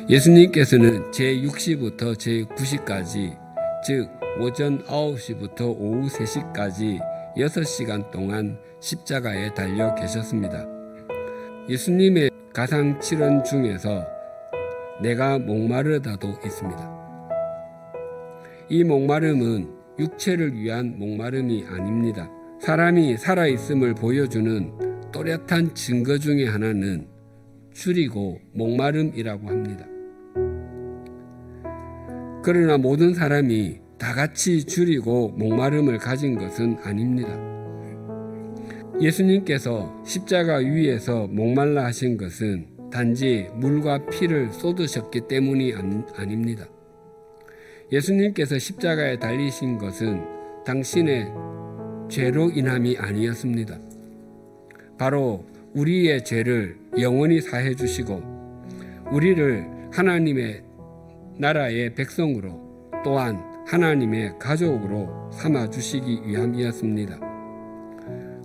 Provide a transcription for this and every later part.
예수님께서는 제6시부터 제9시까지, 즉 오전 9시부터 오후 3시까지 6시간 동안 십자가에 달려 계셨습니다. 예수님의 가상칠언 중에서 내가 목마르다도 있습니다. 이 목마름은 육체를 위한 목마름이 아닙니다. 사람이 살아있음을 보여주는 또렷한 증거 중에 하나는 줄이고 목마름이라고 합니다. 그러나 모든 사람이 다 같이 줄이고 목마름을 가진 것은 아닙니다. 예수님께서 십자가 위에서 목말라 하신 것은 단지 물과 피를 쏟으셨기 때문이 아닙니다. 예수님께서 십자가에 달리신 것은 당신의 죄로 인함이 아니었습니다. 바로 우리의 죄를 영원히 사해 주시고 우리를 하나님의 나라의 백성으로 또한 하나님의 가족으로 삼아 주시기 위함이었습니다.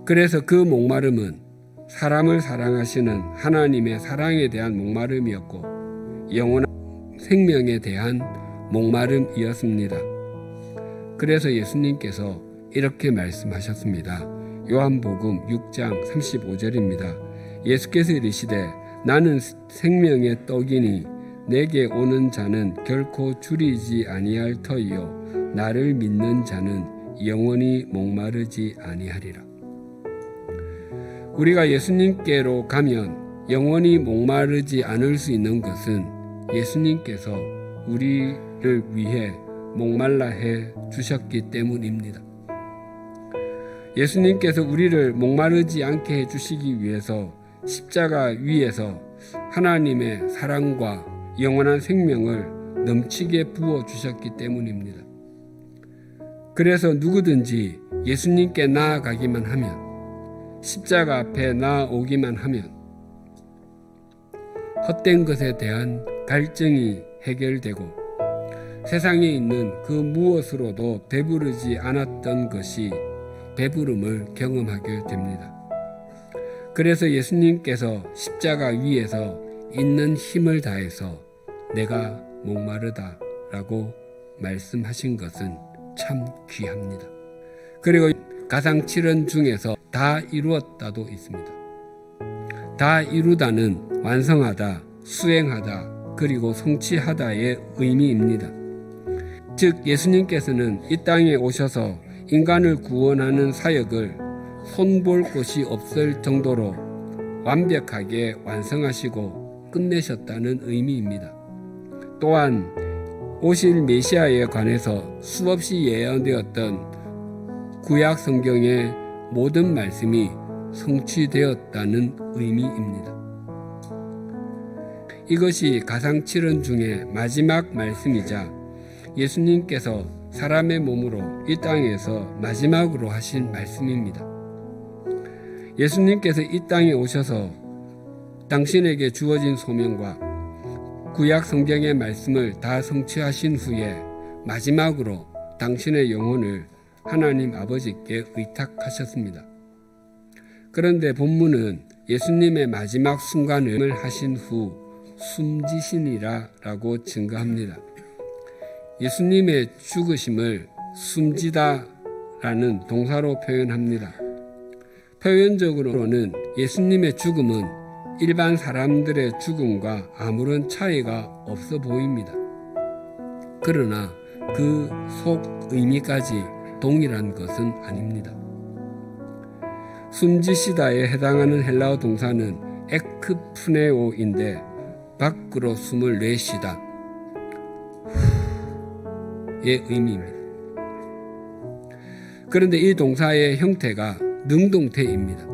그래서 그 목마름은 사람을 사랑하시는 하나님의 사랑에 대한 목마름이었고 영원한 생명에 대한 목마름이었습니다. 그래서 예수님께서 이렇게 말씀하셨습니다. 요한복음 6장 35절입니다. 예수께서 이르시되 나는 생명의 떡이니 내게 오는 자는 결코 줄이지 아니할 터이요 나를 믿는 자는 영원히 목마르지 아니하리라. 우리가 예수님께로 가면 영원히 목마르지 않을 수 있는 것은 예수님께서 우리를 위해 목말라 해 주셨기 때문입니다. 예수님께서 우리를 목마르지 않게 해 주시기 위해서 십자가 위에서 하나님의 사랑과 영원한 생명을 넘치게 부어 주셨기 때문입니다. 그래서 누구든지 예수님께 나아가기만 하면, 십자가 앞에 나아오기만 하면 헛된 것에 대한 갈증이 해결되고 세상에 있는 그 무엇으로도 배부르지 않았던 것이 배부름을 경험하게 됩니다. 그래서 예수님께서 십자가 위에서 있는 힘을 다해서 내가 목마르다 라고 말씀하신 것은 참 귀합니다. 그리고 가상칠언 중에서 다 이루었다도 있습니다. 다 이루다는 완성하다, 수행하다, 그리고 성취하다의 의미입니다. 즉 예수님께서는 이 땅에 오셔서 인간을 구원하는 사역을 손볼 곳이 없을 정도로 완벽하게 완성하시고 끝내셨다는 의미입니다. 또한 오실 메시아에 관해서 수없이 예언되었던 구약 성경의 모든 말씀이 성취되었다는 의미입니다. 이것이 가상칠언 중에 마지막 말씀이자 예수님께서 사람의 몸으로 이 땅에서 마지막으로 하신 말씀입니다. 예수님께서 이 땅에 오셔서 당신에게 주어진 소명과 구약 성경의 말씀을 다 성취하신 후에 마지막으로 당신의 영혼을 하나님 아버지께 의탁하셨습니다. 그런데 본문은 예수님의 마지막 순간을 하신 후 숨지시니라 라고 증거합니다. 예수님의 죽으심을 숨지다 라는 동사로 표현합니다. 표현적으로는 예수님의 죽음은 일반 사람들의 죽음과 아무런 차이가 없어 보입니다. 그러나 그 속 의미까지 동일한 것은 아닙니다. 숨지시다에 해당하는 헬라어 동사는 에크프네오인데 밖으로 숨을 내쉬다 의 의미입니다. 그런데 이 동사의 형태가 능동태입니다.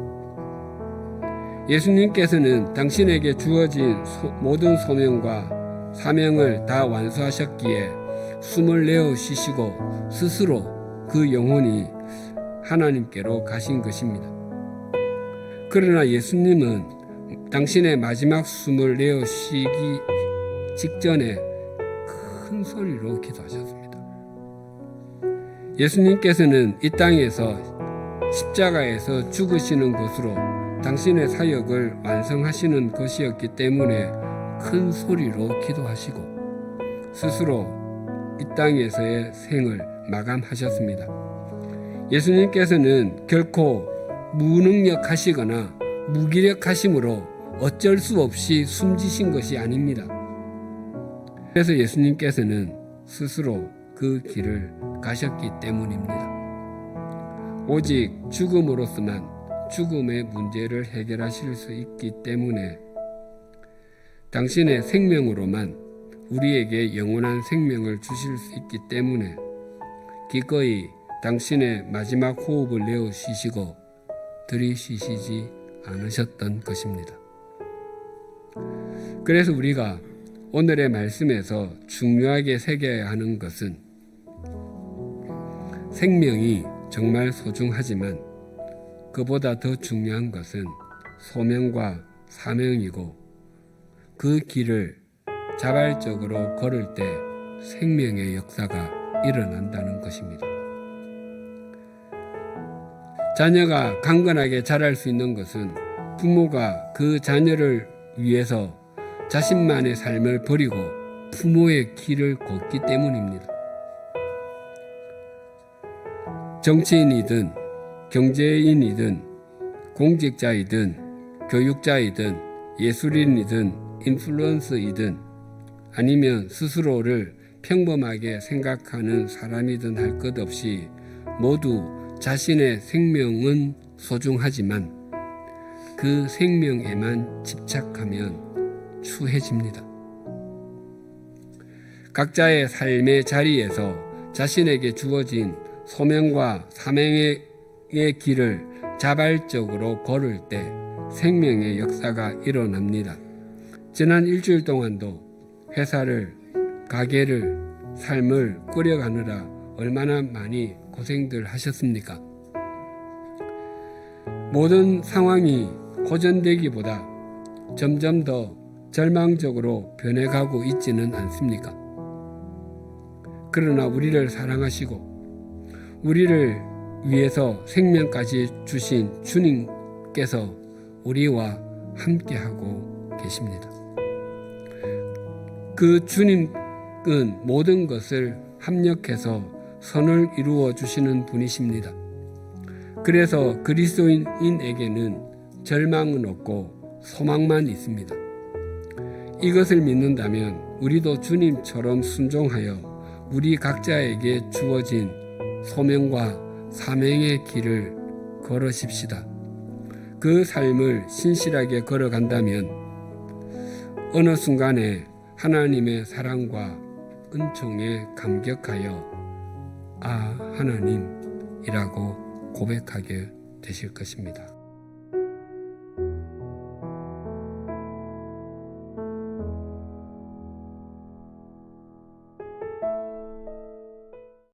예수님께서는 당신에게 주어진 모든 소명과 사명을 다 완수하셨기에 숨을 내어 쉬시고 스스로 그 영혼이 하나님께로 가신 것입니다. 그러나 예수님은 당신의 마지막 숨을 내어 쉬기 직전에 큰 소리로 기도하셨습니다. 예수님께서는 이 땅에서 십자가에서 죽으시는 것으로 당신의 사역을 완성하시는 것이었기 때문에 큰 소리로 기도하시고 스스로 이 땅에서의 생을 마감하셨습니다. 예수님께서는 결코 무능력하시거나 무기력하심으로 어쩔 수 없이 숨지신 것이 아닙니다. 그래서 예수님께서는 스스로 그 길을 가셨기 때문입니다. 오직 죽음으로서만 죽음의 문제를 해결하실 수 있기 때문에 당신의 생명으로만 우리에게 영원한 생명을 주실 수 있기 때문에 기꺼이 당신의 마지막 호흡을 내어 쉬시고 들이쉬시지 않으셨던 것입니다. 그래서 우리가 오늘의 말씀에서 중요하게 새겨야 하는 것은 생명이 정말 소중하지만 그보다 더 중요한 것은 소명과 사명이고 그 길을 자발적으로 걸을 때 생명의 역사가 일어난다는 것입니다. 자녀가 강건하게 자랄 수 있는 것은 부모가 그 자녀를 위해서 자신만의 삶을 버리고 부모의 길을 걷기 때문입니다. 정치인이든 경제인이든 공직자이든 교육자이든 예술인이든 인플루언서이든 아니면 스스로를 평범하게 생각하는 사람이든 할 것 없이 모두 자신의 생명은 소중하지만 그 생명에만 집착하면 추해집니다. 각자의 삶의 자리에서 자신에게 주어진 소명과 사명의 길을 자발적으로 걸을 때 생명의 역사가 일어납니다. 지난 일주일 동안도 회사를, 가게를, 삶을 꾸려가느라 얼마나 많이 고생들 하셨습니까? 모든 상황이 호전되기보다 점점 더 절망적으로 변해가고 있지는 않습니까? 그러나 우리를 사랑하시고 우리를 위해서 생명까지 주신 주님께서 우리와 함께하고 계십니다. 그 주님은 모든 것을 합력해서 선을 이루어 주시는 분이십니다. 그래서 그리스도인에게는 절망은 없고 소망만 있습니다. 이것을 믿는다면 우리도 주님처럼 순종하여 우리 각자에게 주어진 소명과 사명의 길을 걸으십시다. 그 삶을 신실하게 걸어간다면 어느 순간에 하나님의 사랑과 은총에 감격하여 아, 하나님이라고 고백하게 되실 것입니다.